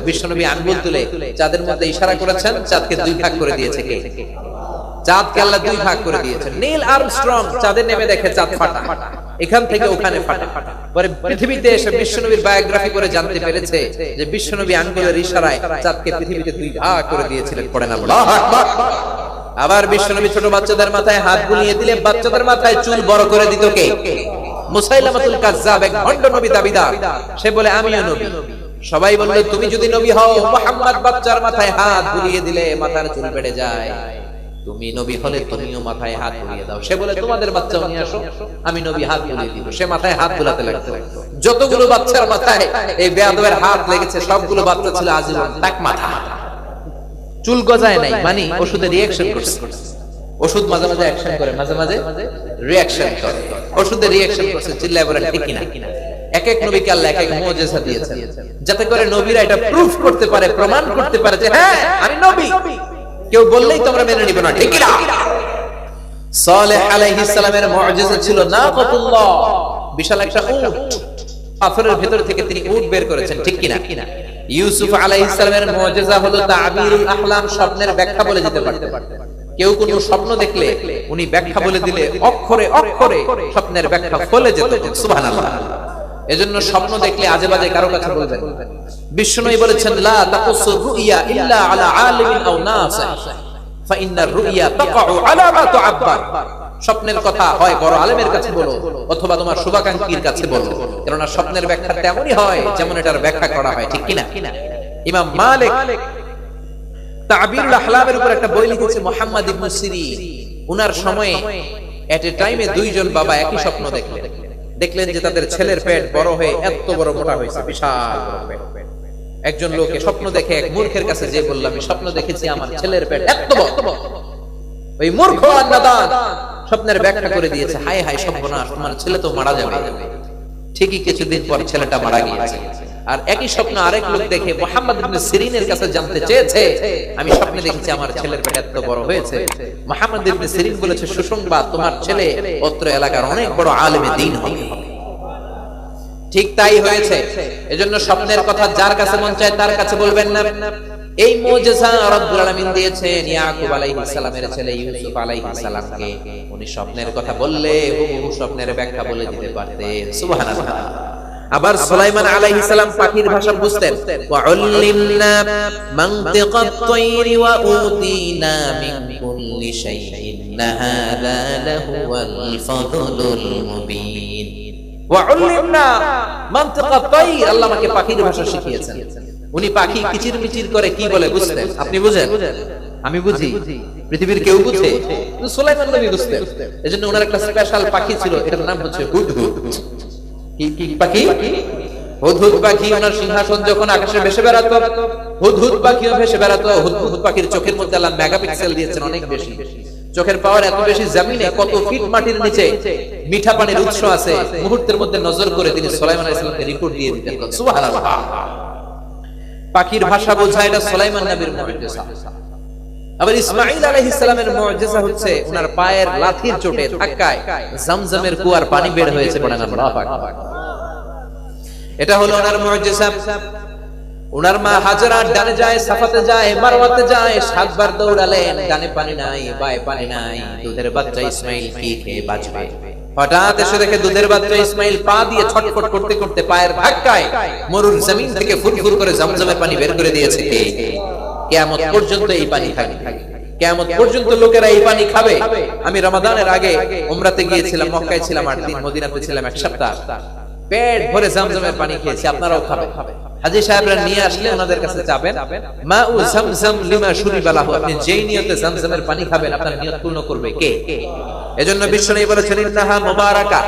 বিশ্বনবী আঙ্গুল তুলে চাঁদের মধ্যে ইশারা করেছেন, চাঁদকে দুই ভাগ করে দিয়েছে কে? চাঁদকে আল্লাহ দুই ভাগ করে দিয়েছেন। নীল আর্মস্ট্রং চাঁদে নেমে দেখে চাঁদ ফাটা, এখান থেকে ওখানে ফাটা। পরে পৃথিবীতে এসে বিশ্বনবীর বায়োগ্রাফি করে জানতে পেরেছে যে বিশ্বনবী আঙ্গুলের ইশারায় চাঁদকে পৃথিবীতে দুই ভাগ করে দিয়েছিলেন। পড়েন আল্লাহু আকবার। আবার বিশ্বনবী ছোট বাচ্চাদের মাথায় হাত বুলিয়ে দিলে বাচ্চাদের মাথায় চুল বড় করে দিত কে? মুসাইলামাতুল কাজ্জাব, এক ভণ্ড নবী দাবিদার। সে বলে আমিও নবী। সবাই বলল তুমি যদি নবী হও, মুহাম্মদ বাচ্চার মাথায় হাত বুলিয়ে দিলে মাথার চুল বেড়ে যায়, তুমি নবী হলে তুমিও মাথায় হাত বুলিয়ে দাও। সে বলে তোমাদের বাচ্চাও নিয়ে আসো, আমি নবী হাত বুলিয়ে দিব। সে মাথায় হাত বুলাতে লাগতো। যতগুলো বাচ্চার মাথায় এই বেয়াদবের হাত লেগেছে সবগুলো বাচ্চা ছিল আজীবন টাক মাথা, চুল গজায় নাই, মানে ওষুধে রিঅ্যাকশন করছে। ওষুধ মাঝে মাঝে অ্যাকশন করে, মাঝে মাঝে রিঅ্যাকশন করে। ওষুধে রিঅ্যাকশন করছে, চিল্লায় বলেন ঠিক কিনা? এক এক নবীকে আল্লাহ এক এক মুজিজা দিয়েছেন, যাতে করে নবীরা এটা প্রুফ করতে পারে, প্রমাণ করতে পারে যে হ্যাঁ আমি নবী। কেউ বললেই তোমরা মেনে নিবে না, ঠিক কিনা? সালেহ আলাইহিস সালামের মুজিজা ছিল নাকাতুল্লাহ, বিশাল একটা উট। পাথরের ভেতর থেকে তিনি উট বের করেছেন, ঠিক কিনা? ইউসুফ আলাইহিস সালামের মুজিজা হলো তাবিরুল আহলাম, স্বপ্নের ব্যাখ্যা বলে দিতে পারতেন। কেউ কোনো স্বপ্ন দেখলে উনি ব্যাখ্যা বলে দিলে অক্ষরে অক্ষরে স্বপ্নের ব্যাখ্যা ফলে যেত। সুবহানাল্লাহ। এজন্য স্বপ্ন দেখলে আজে বাজে কারো কাছে বলবেন। বিশ্বনবী বলেছেন লা তাকুসুর রুইয়া ইল্লা আলা আলিমিন আও নাসিহ ফা ইন্নার রুইয়া তাকাউ আলা মা তুআব্বার। স্বপ্নের কথা হয় বড় আলেমের কাছে বলো অথবা তোমার শুভাকাঙ্ক্ষীর কাছে বলো, কারণ স্বপ্নের ব্যাখ্যা তেমনই হয় যেমন এটার ব্যাখ্যা করা হয়, ঠিক কিনা? ইমাম মালিক তাবিরুল আহলামের উপর একটা বই লিখেছে, মুহাম্মদ ইবনে সিরিন। উনার সময়ে এট এ টাইমে দুইজন বাবা একই স্বপ্ন দেখলেন যে তাদের ছেলের পেট বড় হয়ে এত বড় মোটা হয়েছে, বিশাল বড় পেট। একজন লোকে স্বপ্ন দেখে এক মূর্খের কাছে যে বলল আমি স্বপ্ন দেখেছি আমার ছেলের পেট এত বড়। ওই মূর্খ আর নাদান স্বপ্নের ব্যাখ্যা করে দিয়েছে, হায় হায় সর্বনাশ, তোমার ছেলে তো মারা যাবে। ঠিকই কিছুদিন পর ছেলেটা মারা গিয়েছে। আর একই স্বপ্ন আরেক লোক দেখে মুহাম্মদ ইবনে সিরিনের কাছে জানতে চেয়েছে, আমি স্বপ্নে দেখেছি আমার ছেলের পেট এত বড় হয়েছে। মুহাম্মদ ইবনে সিরিন বলেছে সুসংবাদ, তোমার ছেলে অত্র এলাকার অনেক বড় আলেমে দ্বীন হবে। ঠিক তাই হয়েছে। এজন্য স্বপ্নের কথা যার কাছে মন চায় তার কাছে বলবেন না। এই মুজিজা রব্বুল আলামিন দিয়েছেন ইয়াকুব আলাইহিস সালামের ছেলে ইউসুফ আলাইহিস সালামকে। উনি স্বপ্নের কথা বললে হুবহু স্বপ্নের ব্যাখ্যা বলে দিতে পারতেন। সুবহানাল্লাহ। আবার সুলাইমান আলাইহিস সালাম পাখির ভাষা বুঝতেন। ওয়া উল্লিমনা মানতিকাত তায়রি ওয়া উতিনা মিন কুল্লি শাইইন হাযা লাহুয়াল ফাদলুল মুবিন। ওয়া উল্লিমনা মানতিকাত তায়র, আল্লাহ আমাকে পাখির ভাষা শিখিয়েছেন। উনি পাখি কিচিরমিচির করে কি বলে বুঝতেন। আপনি বুঝেন? আমি বুঝি? পৃথিবীর কেউ বুঝে? সুলাইমান নবী বুঝতেন। এজন্য ওনার একটা স্পেশাল পাখি ছিল, এটার নাম হচ্ছে হুদহুদ। কি পাখি? হুদহুদ পাখি। ওনার সিংহাসন যখন আকাশে ভেসে বেড়াতো, হুদহুদ পাখিও ভেসে বেড়াতো। হুদহুদ পাখির চোখের মধ্যে আল্লাহ মেগাপিক্সেল দিয়েছেন অনেক বেশি। চোখের পাওয়ার এত বেশি, জমিনে কত ফিট মাটির নিচে মিঠা পানির উৎস আছে, মুহূর্তের মধ্যে নজর করে তিনি সুলাইমান আলাইহিস সালামকে রিপোর্ট দিয়ে দিতেন। সুবহানাল্লাহ। পাখির ভাষা বোঝা, এটা সুলাইমান নবীর মুজিজা। আবার ইসমাঈল আলাইহিস সালামের মুজিজা হচ্ছে ওনার পায়ের লাঠির চোটে ধাক্কায় জমজমের কুয়ার পানি বের হয়েছে। পড়েন আল্লাহু আকবার। এটা হলো ওনার মুজিজা। ওনার মা হাজরা ডানে যায়, সাফাতে যায়, মারওয়াতে যায়, 7 বার দৌড়ালেন, ডানে পানি নাই, বায়ে পানি নাই। দুধের বাচ্চা ইসমাঈল কি খেয়ে বাঁচবে? হঠাৎ এসে দেখে দুধের বাচ্চা ইসমাঈল পা দিয়ে ছটফট করতে করতে পায়ের ধাক্কায় মরুর জমিন থেকে ফুরফুর করে জমজমের পানি বের করে দিয়েছে। কে? কিয়ামত পর্যন্ত এই পানি থাকবে। কিয়ামত পর্যন্ত লোকেরা এই পানি খাবে। আমি রমাদানের আগে উমরাতে গিয়েছিলাম, মক্কায় ছিলাম 8 দিন, মদিনাতে ছিলাম 1 সপ্তাহ। পেট ভরে জমজমের পানি খেয়েছি। আপনারাও খাবেন। হাজী সাহেবরা নিয়ে আসলে ওনাদের কাছে যাবেন, মাউ zamzam লিমা শুরিবা লাহু, আপনি যেই নিয়তে জমজমের পানি খাবেন আপনার নিয়ত পূর্ণ করবে কে? এজন্য বিশ্বনবী বলেছেন ইন্নাহা মুবারাকা,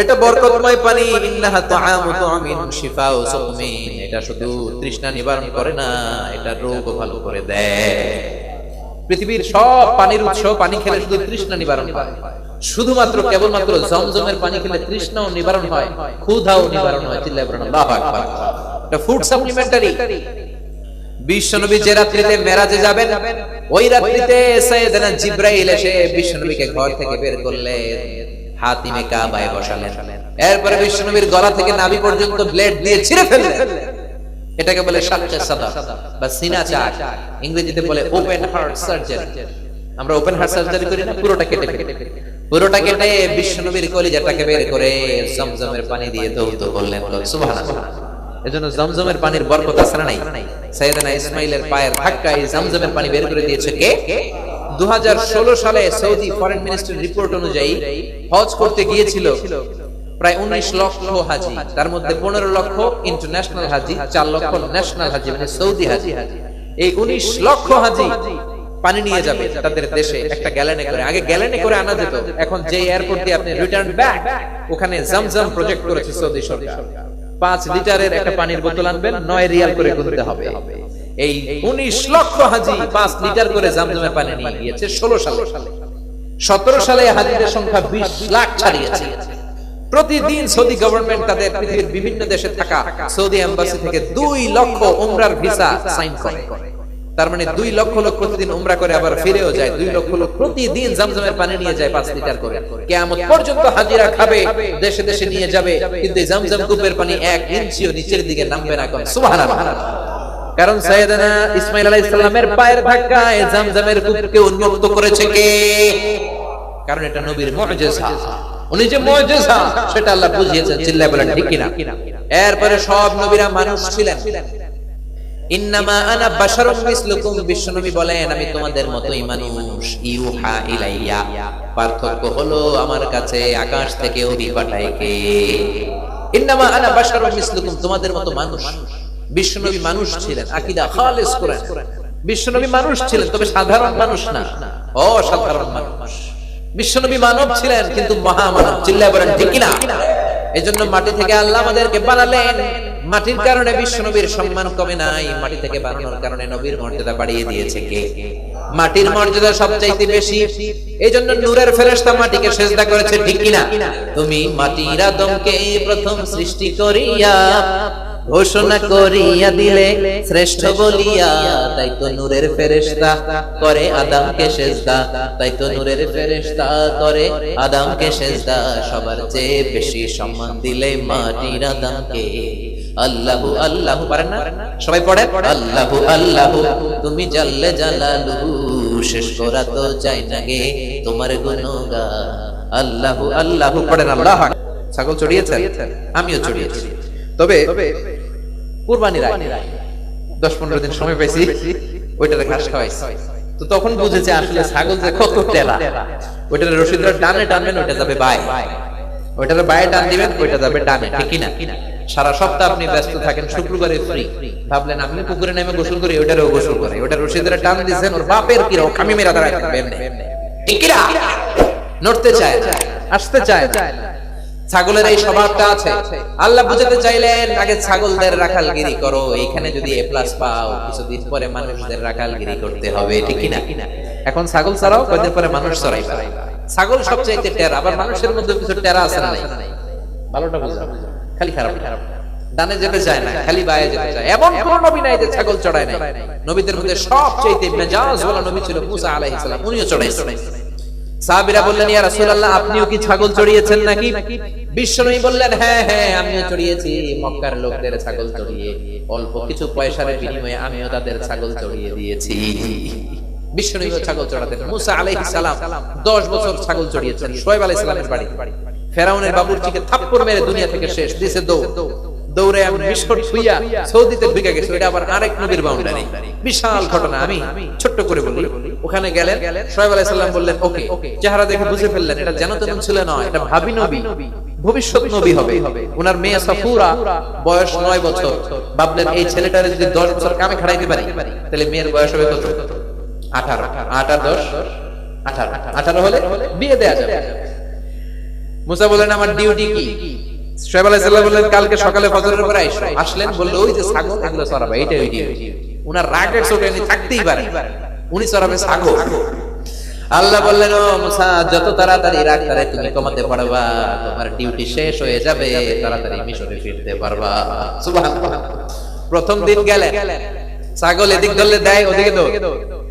এটা বরকতময় পানি। ইন্নাহা তুআমু তুমিন শিফাউ সুকমিন, এটা শুধু তৃষ্ণা নিবারণ করে না, এটা রোগ ভালো করে দেয়। পৃথিবীর সব পানির উৎস পানি খেলে শুধু তৃষ্ণা নিবারণ হয়, শুধুমাত্র কেবলমাত্র জমজমের পানি খেলে তৃষ্ণাও নিবারণ হয়, ক্ষুধাও নিবারণ হয়। চিল্লায়ে বলেন আল্লাহু আকবার। এটা ফুড সাপ্লিমেন্টারি। বিশ্বনবী যে রাত্রিতে মেরাজে যাবেন, ওই রাত্রিতে সাইয়েদনা জিবরাইল এসে বিশ্বনবীকে ঘর থেকে বের করলেন, হাতিমে কাবায় বসালেন। এরপরে বিশ্বনবীর গলা থেকে নাভি পর্যন্ত ব্লেড দিয়ে ছিঁড়ে ফেললেন। এটাকে বলে শাক্কে সাদা বা সিনা চাক, ইংরেজিতে বলে ওপেন হার্ট সার্জারি। আমরা ওপেন হার্ট সার্জারি করি না, পুরোটা কেটে বিশ্বনবীর কলিজাটাকে বের করে জমজমের পানি দিয়ে ধৌত করলেন। সুবহানাল্লাহ। এজন্য জমজমের পানির বরকত আছে না নাই? সাইয়েদনা ইসমাইলের পায়ের ধাক্কায় জমজমের পানি বের করে দিয়েছে কে? 2016 সালে সৌদি ফরেন মিনিস্ট্রির রিপোর্ট অনুযায়ী হজ করতে গিয়েছিল প্রায় 19 লক্ষ হাজি, তার মধ্যে 15 লক্ষ ইন্টারন্যাশনাল হাজি, 4 লক্ষ ন্যাশনাল হাজি, মানে সৌদি হাজি। এই 19 লক্ষ হাজি পানি নিয়ে যাবে তাদের দেশে একটা গ্যালনে করে। আগে গ্যালনে করে আনা যেত, এখন যে এয়ারপোর্ট দিয়ে আপনি রিটার্ন ব্যাক, ওখানে জমজম প্রজেক্ট করেছে সৌদি সরকার। 5 লিটারের একটা পানির বোতল আনবেন, 9 রিয়াল করে গুনতে হবে। এই 19 লক্ষ হাজি 5 লিটার করে জমজমের পানি নিয়ে গিয়েছে 16 সালে। 17 সালে হাজিদের সংখ্যা 20 লাখ ছাড়িয়েছে। প্রতিদিন সৌদি গভর্নমেন্ট তাদের পৃথিবীর বিভিন্ন দেশে থাকা সৌদি এম্বাসি থেকে 2 লক্ষ উমরার ভিসা সাইন করে। তার মানে 2 লক্ষ লোক প্রতিদিন উমরা করে আবার ফিরেও যায়। 2 লক্ষ লোক প্রতিদিন জমজমের পানি নিয়ে যায় 5 লিটার করে। কিয়ামত পর্যন্ত হাজিরা খাবে, দেশে দেশে নিয়ে যাবে, কিন্তু জমজম কূপের পানি 1 ইঞ্চিও নিচের দিকে নামবে না। সুবহানাল্লাহ। কারণ সাইয়েদনা ইসমাইল আলাইহিস সালামের পায়ের ধাক্কায় জমজমের কূপকে উন্মুক্ত করেছে কে? কারণ এটা নবীর মুজিজা। উনি যে মুজিজা সেটা আল্লাহ বুঝিয়েছেন। চিল্লায় বলেন ঠিক কিনা? এরপরে সব নবীরা মানুষ ছিলেন। ইন্নামা আনা বাশারুম মিসলুকুম, বিশ্বনবী বলেন আমি তোমাদের মতোই মানুষ। ইউহা ইলাইয়া, পার্থক্য হলো আমার কাছে আকাশ থেকে ওহী পাঠায় কে? ইন্নামা আনা বাশারুম মিসলুকুম, তোমাদের মতো মানুষ। বিশ্বনবী মানুষ ছিলেন, আকীদা খালিস করেন। বিশ্বনবী মানুষ ছিলেন, তবে সাধারণ মানুষ না, অসাধারণ মানুষ। বিশ্বনবী মানব ছিলেন, কিন্তু মহামানব। চিল্লায় বলেন ঠিক কিনা? এজন্য মাটি থেকে আল্লাহ আমাদেরকে বানালেন। মাটির কারণে বিশ্বনবীর সম্মান কমে নাই, মাটি থেকে বানানোর কারণে নবীর মর্যাদা বাড়িয়ে দিয়েছে কে? মাটির মর্যাদা সবচাইতে বেশি। এইজন্য নূরের ফেরেশতা মাটিকে সিজদা করেছে, ঠিক কিনা? তুমি মাটির আদমকে প্রথম সৃষ্টি করিয়া ঘোষণা করিয়া দিলে শ্রেষ্ঠ বলিয়া, তাই তো নূরের ফেরেশতা করে আদমকে সিজদা, তাই তো নূরের ফেরেশতা করে আদমকে সিজদা। সবার চেয়ে বেশি সম্মান দিলে মাটির আদমকে। আল্লাহু আল্লাহু, পারেন না? সবাই পড়েন আল্লাহু আল্লাহু, তুমি জাল্লে জালালুহু, শেষ করা তো যায় না গে তোমার গুণগান। আল্লাহু আল্লাহু পড়েন। আল্লাহ। ছাগল চড়িয়েছেন? আমিও চড়িয়েছি। তবে কুরবানির আগে 10-15 দিন সময় পাইছি, ওইটাতে ঘাস খাওয়াইছি। তো তখন বুঝেছে আসলে ছাগল যে কত টেরা। ওইটার রশিদরা ডানে টানবেন, ওইটা যাবে বায়ে, ওইটার বায়ে টান দিবেন, ওইটা যাবে ডানে, ঠিক কিনা? সারা সপ্তাহ আপনি ব্যস্ত থাকেন, শুক্রবারে ফ্রি, ভাবলেন আপনি পুকুরে নেমে গোসল করি, ওইটারও গোসল করে, ওইটার রশিদরা টান দিয়েছেন, ওর বাপের কি রকম খামি মেরা দাঁড়ায় থাকবে এমনি, ঠিক কিনা? নড়তে চায়, আসতে চায় না। ছাগলের এই স্বভাবটা আছে। আল্লাহ বুঝাতে চাইলেন আগে ছাগলদের রাখালগিরি করো, এইখানে যদি এ প্লাস পাও, কিছুদিন পরে মানুষদের রাখালগিরি করতে হবে, ঠিক কিনা? এখন ছাগল ছাড়াও, কয়েকদিন পরে মানুষ চড়াই পারে। ছাগল সবচাইতে টেরা, আবার মানুষের মধ্যে কিছু টেরা আছে না? ভালোটা বুঝা, খালি খারাপ ডানে যেতে চায় না, খালি বায়ে যেতে চায়। এমন কোন নবী নাই যে ছাগল চড়ায় নাই। নবীদের মধ্যে সবচাইতে মেজাজ ওয়ালা নবী ছিল মুসা আলাইহিস সালাম, উনিও চড়াইছেন। সাহাবীরা বললেন ইয়া রাসূলুল্লাহ, আপনিও কি ছাগল চড়িয়েছেন নাকি? বিশ্বনবী বললেন হ্যাঁ হ্যাঁ, আমিও চড়িয়েছি। মক্কার লোকদের ছাগল চড়িয়ে অল্প কিছু পয়সার বিনিময়ে আমিও তাদের ছাগল চড়িয়ে দিয়েছি। বিশ্বনবী ছাগল চড়াতেন। মুসা আলাইহিস সালাম 10 বছর ছাগল চড়িয়েছেন। শুআয়ব আলাইহিস সালামের বাড়ি ফেরাউনের বাবুর্চিকে থাপ্পড় মেরে দুনিয়া থেকে শেষ দিয়েছে। দৌড়ে আমি বিস্কুট ছুঁইয়া সৌদিতে ঢুকে গেছে। এটা আবার আরেক নবীর বাউন্ডারি, বিশাল ঘটনা। আমি ছোট্ট করে বলি, ওখানে গেলেন, শুআয়ব আলাইহিস সালাম বললেন ওকে, চেহারা দেখে বুঝে ফেললেন এটা যেন তেমন ছিল না, এটা ভাবি নবী, ভবিষ্যৎ নবী হবে। ওনার মেয়ে সাফুরা বয়স 9 বছর। ভাবলেন এই ছেলেটারে যদি 10 বছর কামে খাড়াইতে পারি, তাহলে মেয়ের বয়স হবে কত? 18। 8 আর 10 18 হলে বিয়ে দেয়া যাবে। মুসা বললেন আমার ডিউটি কি? শুআয়ব আলাইহিস সালাম বললেন কালকে সকালে ফজরের পরে আইসো। আসলেন, বলল ওই যে ছাগল, এগুলো চড়াবে, এইটাই ওই ডিউটি। উনার রাগের চোটে উনি থাকতেই পারে, উনি চড়াবে ছাগল। আল্লাহ বললেন ও মুসা, যত তাড়াতাড়ি রাগ তারে তুমি কমাতে পারবা, তোমার ডিউটি শেষ হয়ে যাবে, তাড়াতাড়ি মিশরে ফিরতে পারবা। সুবহানাল্লাহ। প্রথম দিন গেলেন, ছাগল এদিক ধরলে দেয় ওদিকে দৌড়,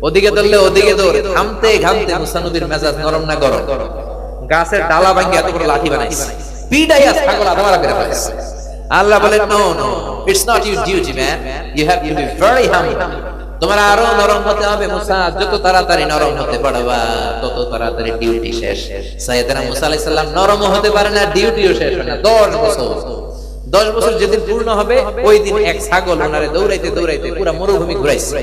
ওদিকে ধরলে ওদিকে দৌড়। ঘামতে ঘামতে মুসা নবীর মেজাজ নরম না গরম? গাছের ডালা ভাঙে এত বড় লাঠি বানাইছে, পিডাইয়া ছাগল আধা মারা বের হয়েছে। আল্লাহ বলেন no no, it's not your duty man, you have to be very humble. তোমার আরো নরম হতে হবে মুসা, যত তাড়াতাড়ি নরম হতে পারবা তত তাড়াতাড়ি ডিউটি শেষ। সাইয়েদনা মুসা আলাইহিস সালাম নরম হতে পারে না, ডিউটিও শেষ হয় না। 10 বছর যেদিন পূর্ণ হবে ওই দিন এক ছাগল ওনারে দৌড়াইতে দৌড়াইতে পুরো মরুভূমি ঘুরাইছে।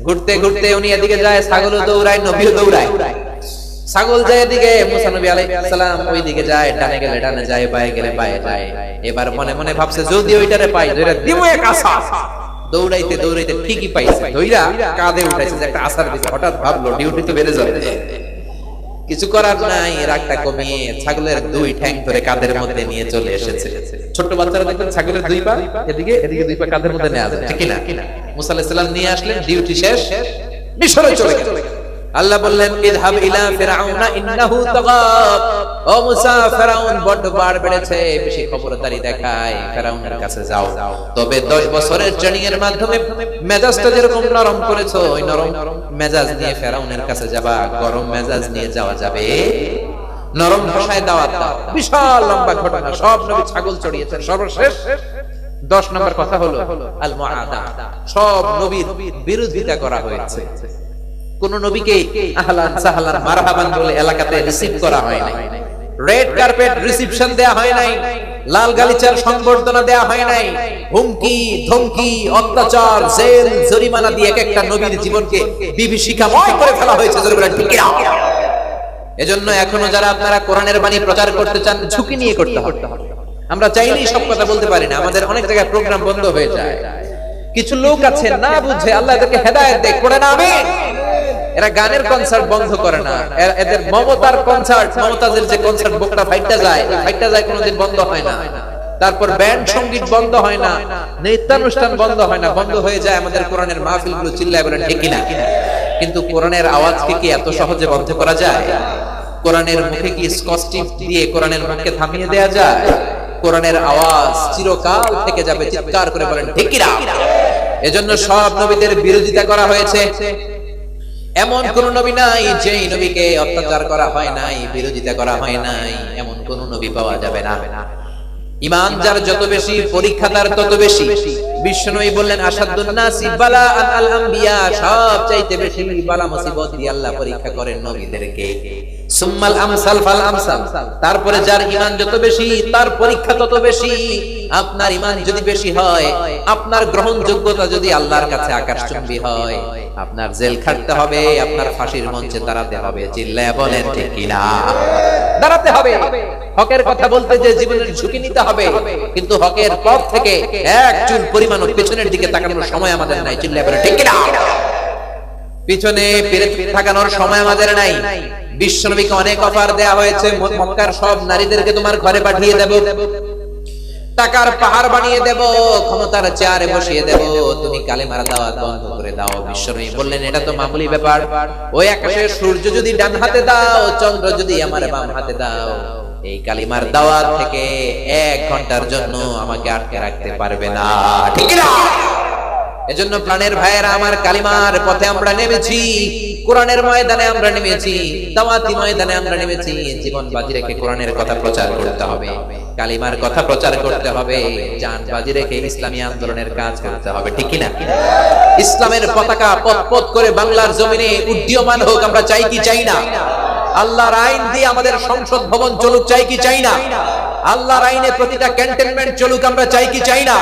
ঘুরতে ঘুরতে উনি এদিকে যায়, ছাগলও দৌড়ায়, নবীও দৌড়ায়। ছাগল যায় এদিকে, মুসা নবী আলাইহিস সালাম ওইদিকে যায়, ডানে গেলে ডানে যায়, বায়ে গেলে বায়ে যায়। এবার মনে মনে ভাবছে যদি ওইটারে পাই ধইরা দিমু এক আসা। দৌড়াইতে দৌড়াইতে ঠিকই পাইছে, ধইরা কাঁধে উঠাইছে যে একটা আসার দিছে। হঠাৎ ভাবলো ডিউটি তো বেড়ে যাবে, কিছু করার নাই, রাগটা কমিয়ে ছাগলের 2 ঠ্যাং ধরে কাঁধের মধ্যে নিয়ে চলে এসেছে। ছোট বাচ্চারা দেখবেন ছাগলের 2 পা এদিকে এদিকে 2 পা কাঁধের মধ্যে নেওয়া যায়, ঠিক না? মুসা আলাইহিস সালাম নিয়ে আসলেন, ডিউটি শেষ, মিশরে চলে গেল। আল্লাহ বললেন ইযহাব ইলা ফিরআউনা ইন্নাহু তাগা। ও মুসা, ফিরআউন বড় বার বেড়েছে, বেশি খবরদারি দেখায়, ফিরআউনের কাছে যাও। তবে 10 বছরের ট্রেনিং এর মাধ্যমে মেজাজটা যেরকম নরম করেছো, ওই নরম মেজাজ নিয়ে ফিরআউনের কাছে যাবা। গরম মেজাজ নিয়ে যাওয়া যাবে? নরম ভাষায় দাওয়াত দাও। বিশাল লম্বা ঘটনা, সব নবী ছাগল চড়িয়েছেন। সর্বশেষ 10 নম্বর কথা হলো আল মুআদা। সব নবীর বিরোধিতা করা হয়েছে। কোন নবীকে আহলান সাহলান মারহাবান বলে এলাকাতে রিসিভ করা হয় নাই, রেড কার্পেট রিসিপশন দেয়া হয় নাই, লাল গালিচার সংবর্ধনা দেয়া হয় নাই। হুমকি ধমকি অত্যাচার জেল জরিমানা দিয়ে একটা নবীর জীবনকে বিভীষিকাময় করে ফেলা হয়েছে। ঠিক না? এজন্য এখনো যারা আপনারা কোরআনের বাণী প্রচার করতে চান, ঝুঁকি নিয়ে করতে হবে। আমরা চাইলেই সব কথা বলতে পারি না, আমাদের অনেক জায়গায় প্রোগ্রাম বন্ধ হয়ে যায়। কিছু লোক আছে না বুঝে, আল্লাহ এদেরকে হেদায়েত দেয়, করে না আমিন। এরা গানের কনসার্ট বন্ধ করে না, এদের মমতার কনসার্ট, মমতাজের যে কনসার্ট বুকটা ফাইটটা যায় কোনোদিন বন্ধ হয় না। তারপর ব্যান্ড সঙ্গীত বন্ধ হয় না, নৃত্যানুষ্ঠান বন্ধ হয় না, বন্ধ হয়ে যায় আমাদের কোরআনের মাহফিলগুলো। চিল্লায় বলেন ঠিক কিনা? কিন্তু কোরআনের আওয়াজকে কি এত সহজে বন্ধ করা যায়? কোরআনের মুখে কি স্কচ টিপ দিয়ে কোরআনের মুখকে থামিয়ে দেয়া যায়? কোরআনের আওয়াজ চিরকাল থেকে যাবে। চিৎকার করে বলেন ঠিক কিনা? এজন্য সব নবীদের বিরোধিতা করা হয়েছে। এমন কোন নবী নাই যেই নবীকে অত্যাচার করা হয় নাই, বিরোধিতা করা হয় নাই, এমন কোন নবী পাওয়া যাবে না। ঈমান যার যত বেশি, পরীক্ষা তার তত বেশি। বিশ্বনবী বললেন আশাদ্দুন নাসি বালাআন আল আম্বিয়া, সবচাইতে বেশি বালা মুসিবত দিয়ে আল্লাহ পরীক্ষা করেন নবীদেরকে। সুম্মাল আমসাল ফাল আমসাল, তারপরে যার ঈমান যত বেশি তার পরীক্ষা তত বেশি। আপনার ঈমান যদি বেশি হয়, আপনার গ্রহণযোগ্যতা যদি আল্লাহর কাছে আকাশচুম্বী হয়, আপনার জেল খাটতে হবে, আপনার ফাঁসির মঞ্চে দাঁড়াতে হবে। চিল্লায়া বলেন ঠিক কিনা? দাঁড়াতে হবে। হকের কথা বলতে যে জীবনের ঝুঁকি নিতে হবে, কিন্তু হকের পথ থেকে এক চুল পরিমাণ পেছনের দিকে তাকানোর সময় আমাদের নাই। চিল্লায়া বলেন ঠিক কিনা? পিছনে ফিরে তাকানোর সময় আমাদের নাই। বিশ্বনবীকে অনেক অফার দেয়া হয়েছে, মক্কার সব নারীদেরকে তোমার ঘরে পাঠিয়ে দেব, টাকার পাহাড় বানিয়ে দেব, ক্ষমতার চেয়ারে বসিয়ে দেব, তুমি কালেমার দাওয়াত বন্ধ করে দাও। বিশ্বনবী বললেন এটা তো মামুলি ব্যাপার। ওই আকাশে সূর্য যদি ডান হাতে দাও, চন্দ্র যদি আমার বাম হাতে দাও, এই কালিমার দাওয়াত থেকে 1 ঘন্টার জন্য আমাকে আটকে রাখতে পারবে না। ঠিক না? এজন্য প্রাণের ভাইয়েরা আমার, কালিমার পথে আমরা নেমেছি, কোরআনের ময়দানে আমরা নেমেছি, দাওয়াতি ময়দানে আমরা নেমেছি। জীবন বাজি রেখে কোরআনের কথা প্রচার করতে হবে, কালিমার কথা প্রচার করতে হবে, জান বাজি রেখে ইসলামী আন্দোলনের কাজ করতে হবে। ঠিক না? ইসলামের পতাকা পথ করে বাংলার জমিনে উড্ডীয়মান হোক, আমরা চাই কি চাই না? আল্লাহর আইন দিয়ে আমাদের সংসদ ভবন চলুক, চাই কি চাই না? আল্লাহর আইনে প্রতিটা ক্যান্টনমেন্ট চলুক, আমরা চাই কি চাই না?